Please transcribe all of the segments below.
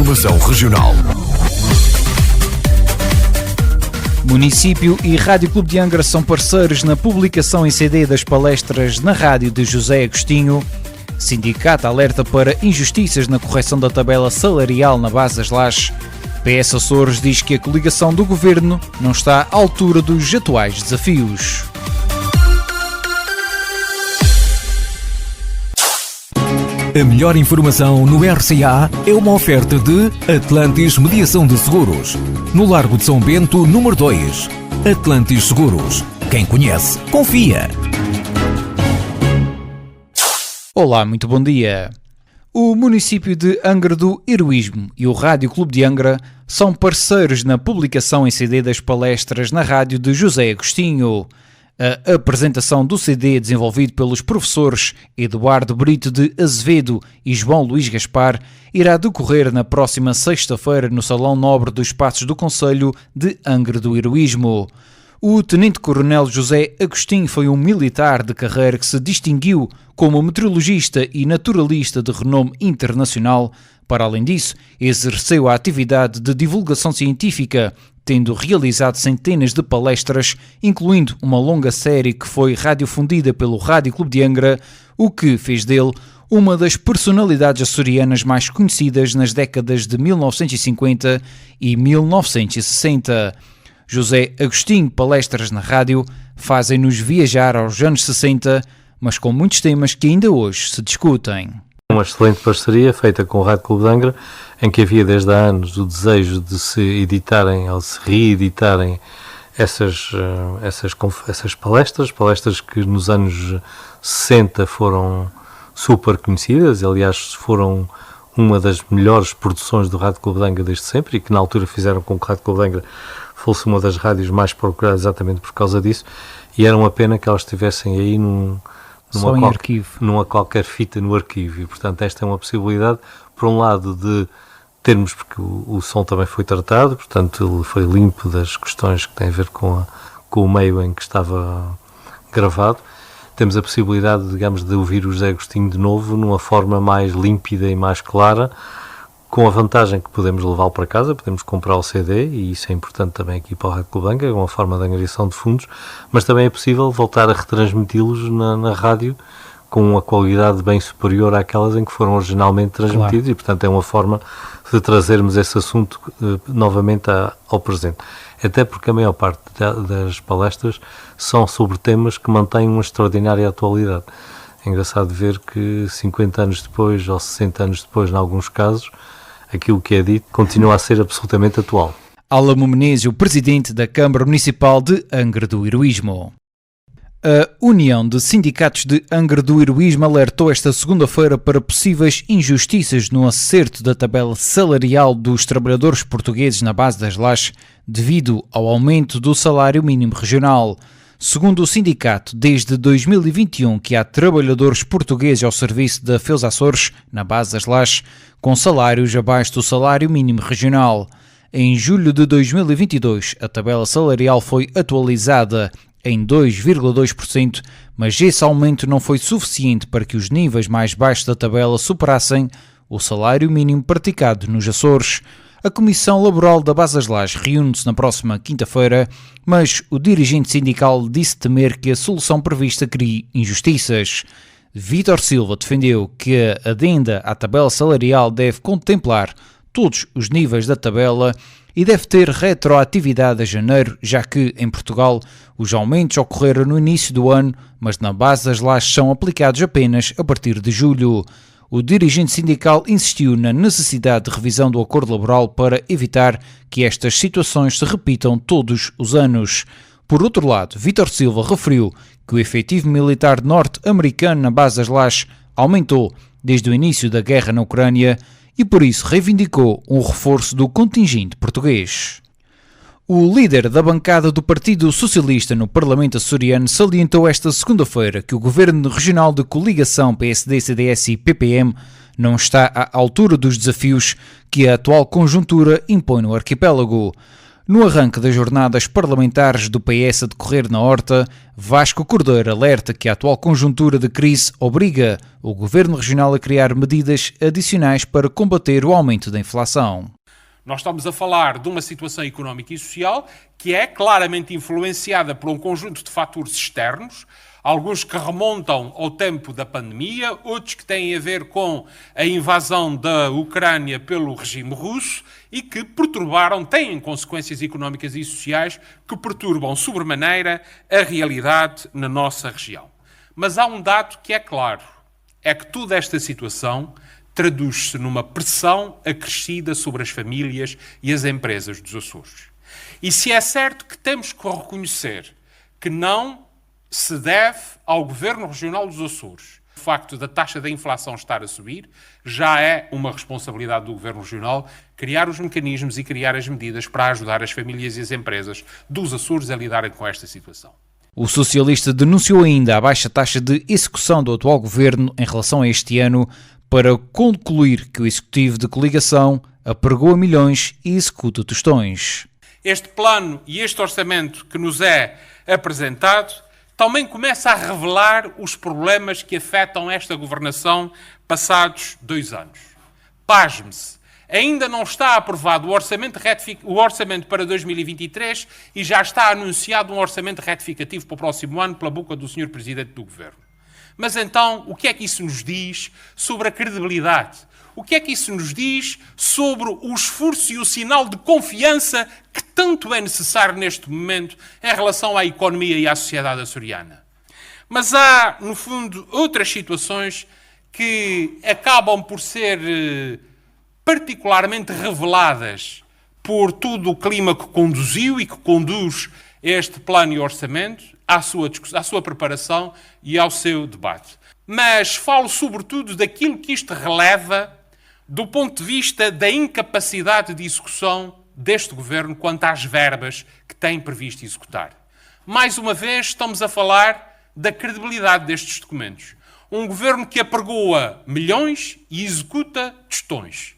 Informação Regional. Município e Rádio Clube de Angra são parceiros na publicação em CD das palestras na rádio de José Agostinho. Sindicato alerta para injustiças na correção da tabela salarial na base das lajes. PS Açores diz que a coligação do governo não está à altura dos atuais desafios. A melhor informação no RCA é uma oferta de Atlantis Mediação de Seguros. No Largo de São Bento, número 2. Atlantis Seguros. Quem conhece, confia. Olá, muito bom dia. O município de Angra do Heroísmo e o Rádio Clube de Angra são parceiros na publicação em CD das palestras na rádio de José Agostinho. A apresentação do CD, desenvolvido pelos professores Eduardo Brito de Azevedo e João Luís Gaspar, irá decorrer na próxima sexta-feira no Salão Nobre dos Passos do Concelho de Angra do Heroísmo. O Tenente-Coronel José Agostinho foi um militar de carreira que se distinguiu como meteorologista e naturalista de renome internacional. Para além disso, exerceu a atividade de divulgação científica, tendo realizado centenas de palestras, incluindo uma longa série que foi radiofundida pelo Rádio Clube de Angra, o que fez dele uma das personalidades açorianas mais conhecidas nas décadas de 1950 e 1960. José Agostinho, palestras na rádio, fazem-nos viajar aos anos 60, mas com muitos temas que ainda hoje se discutem. Uma excelente parceria feita com o Rádio Clube de Angra, em que havia desde há anos o desejo de se editarem ou se reeditarem essas palestras que nos anos 60 foram super conhecidas, aliás foram uma das melhores produções do Rádio Clube de Angra desde sempre e que na altura fizeram com que o Rádio Clube de Angra fosse uma das rádios mais procuradas exatamente por causa disso, e era uma pena que elas estivessem aí numa qualquer fita no arquivo, e portanto esta é uma possibilidade, por um lado, de termos, porque o som também foi tratado, portanto ele foi limpo das questões que têm a ver com o meio em que estava gravado. Temos a possibilidade, digamos, de ouvir o José Agostinho de novo numa forma mais límpida e mais clara, com a vantagem que podemos levá-lo para casa, podemos comprar o CD, e isso é importante também aqui para o Rádio Clube de Angra, é uma forma de angariação de fundos, mas também é possível voltar a retransmiti-los na rádio com uma qualidade bem superior àquelas em que foram originalmente transmitidos, claro. E portanto é uma forma de trazermos esse assunto novamente ao presente. Até porque a maior parte das palestras são sobre temas que mantêm uma extraordinária atualidade. É engraçado ver que 50 anos depois, ou 60 anos depois, em alguns casos, aquilo que é dito continua a ser absolutamente atual. Álamo Menezes, o presidente da Câmara Municipal de Angra do Heroísmo. A União de Sindicatos de Angra do Heroísmo alertou esta segunda-feira para possíveis injustiças no acerto da tabela salarial dos trabalhadores portugueses na base das lajes devido ao aumento do salário mínimo regional. Segundo o sindicato, desde 2021 que há trabalhadores portugueses ao serviço da FEUS Açores, na base das lajes, com salários abaixo do salário mínimo regional. Em julho de 2022, a tabela salarial foi atualizada em 2,2%, mas esse aumento não foi suficiente para que os níveis mais baixos da tabela superassem o salário mínimo praticado nos Açores. A Comissão Laboral da Base das Lajes reúne-se na próxima quinta-feira, mas o dirigente sindical disse temer que a solução prevista crie injustiças. Vítor Silva defendeu que a adenda à tabela salarial deve contemplar todos os níveis da tabela e deve ter retroatividade a janeiro, já que, em Portugal, os aumentos ocorreram no início do ano, mas na base das lajes são aplicados apenas a partir de julho. O dirigente sindical insistiu na necessidade de revisão do acordo laboral para evitar que estas situações se repitam todos os anos. Por outro lado, Vítor Silva referiu que o efetivo militar norte-americano na base das lajes aumentou desde o início da guerra na Ucrânia e por isso reivindicou um reforço do contingente português. O líder da bancada do Partido Socialista no Parlamento açoriano salientou esta segunda-feira que o Governo Regional de Coligação PSD, CDS e PPM não está à altura dos desafios que a atual conjuntura impõe no arquipélago. No arranque das jornadas parlamentares do PS a decorrer na Horta, Vasco Cordeiro alerta que a atual conjuntura de crise obriga o Governo Regional a criar medidas adicionais para combater o aumento da inflação. Nós estamos a falar de uma situação económica e social que é claramente influenciada por um conjunto de fatores externos, alguns que remontam ao tempo da pandemia, outros que têm a ver com a invasão da Ucrânia pelo regime russo e que têm consequências económicas e sociais que perturbam sobremaneira a realidade na nossa região. Mas há um dado que é claro, é que toda esta situação traduz-se numa pressão acrescida sobre as famílias e as empresas dos Açores. E se é certo que temos que reconhecer que não se deve ao Governo Regional dos Açores o facto da taxa da inflação estar a subir, já é uma responsabilidade do Governo Regional criar os mecanismos e criar as medidas para ajudar as famílias e as empresas dos Açores a lidarem com esta situação. O socialista denunciou ainda a baixa taxa de execução do atual Governo em relação a este ano, para concluir que o Executivo de coligação apregou milhões e executa tostões. Este plano e este orçamento que nos é apresentado também começa a revelar os problemas que afetam esta governação passados 2 anos. Pasme-se, ainda não está aprovado o orçamento para 2023 e já está anunciado um orçamento retificativo para o próximo ano pela boca do Sr. Presidente do Governo. Mas então, o que é que isso nos diz sobre a credibilidade? O que é que isso nos diz sobre o esforço e o sinal de confiança que tanto é necessário neste momento em relação à economia e à sociedade açoriana? Mas há, no fundo, outras situações que acabam por ser particularmente reveladas por todo o clima que conduziu e que conduz este plano e orçamento, à sua preparação e ao seu debate. Mas falo sobretudo daquilo que isto releva do ponto de vista da incapacidade de execução deste Governo quanto às verbas que tem previsto executar. Mais uma vez estamos a falar da credibilidade destes documentos. Um Governo que apregoa milhões e executa tostões.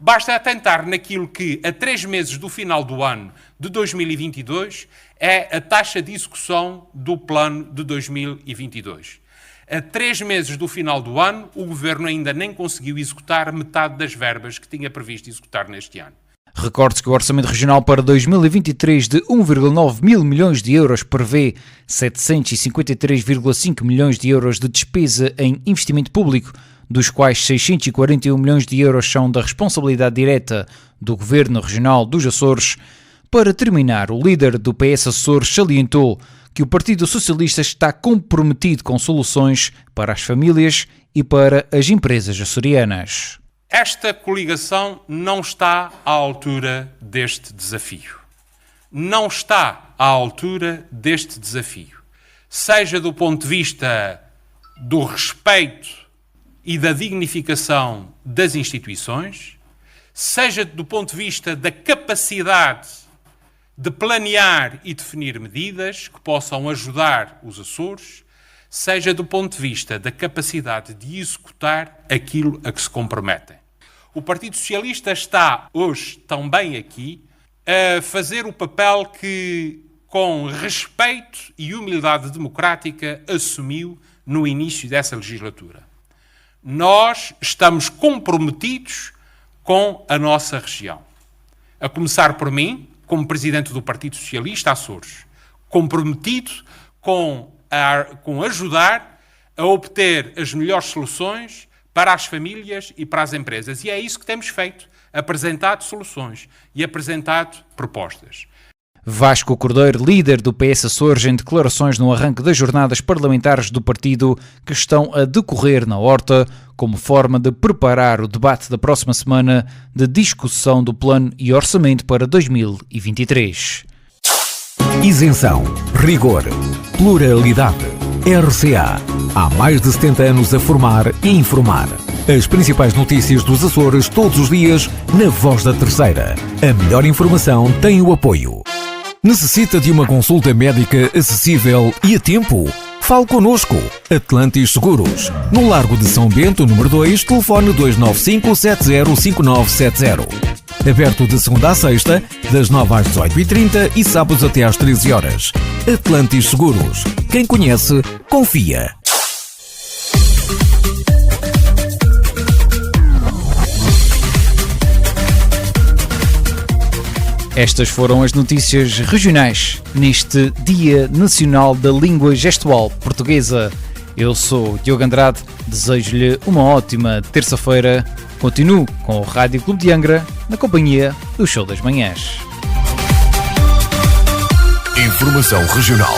Basta atentar naquilo que, a 3 meses do final do ano de 2022, é a taxa de execução do plano de 2022. A 3 meses do final do ano, o Governo ainda nem conseguiu executar metade das verbas que tinha previsto executar neste ano. Recorde-se que o Orçamento Regional para 2023 de 1,9 mil milhões de euros prevê 753,5 milhões de euros de despesa em investimento público, dos quais 641 milhões de euros são da responsabilidade direta do Governo Regional dos Açores. Para terminar, o líder do PS Açores salientou que o Partido Socialista está comprometido com soluções para as famílias e para as empresas açorianas. Esta coligação não está à altura deste desafio. Não está à altura deste desafio. Seja do ponto de vista do respeito e da dignificação das instituições, seja do ponto de vista da capacidade de planear e definir medidas que possam ajudar os Açores, seja do ponto de vista da capacidade de executar aquilo a que se comprometem. O Partido Socialista está hoje também aqui a fazer o papel que, com respeito e humildade democrática, assumiu no início dessa legislatura. Nós estamos comprometidos com a nossa região. A começar por mim, como Presidente do Partido Socialista Açores, comprometido com ajudar a obter as melhores soluções para as famílias e para as empresas. E é isso que temos feito, apresentado soluções e apresentado propostas. Vasco Cordeiro, líder do PS Açores, em declarações no arranque das jornadas parlamentares do partido que estão a decorrer na Horta, como forma de preparar o debate da próxima semana de discussão do plano e orçamento para 2023. Isenção, rigor, pluralidade. RCA. Há mais de 70 anos a formar e informar. As principais notícias dos Açores todos os dias na Voz da Terceira. A melhor informação tem o apoio. Necessita de uma consulta médica acessível e a tempo? Fale connosco. Atlantis Seguros. No Largo de São Bento, número 2, telefone 295 705970. Aberto de segunda a sexta, das 9 às 18h30 e sábados até às 13 horas. Atlantis Seguros. Quem conhece, confia. Estas foram as notícias regionais neste Dia Nacional da Língua Gestual Portuguesa. Eu sou Diogo Andrade, desejo-lhe uma ótima terça-feira. Continuo com o Rádio Clube de Angra, na companhia do Show das Manhãs. Informação Regional.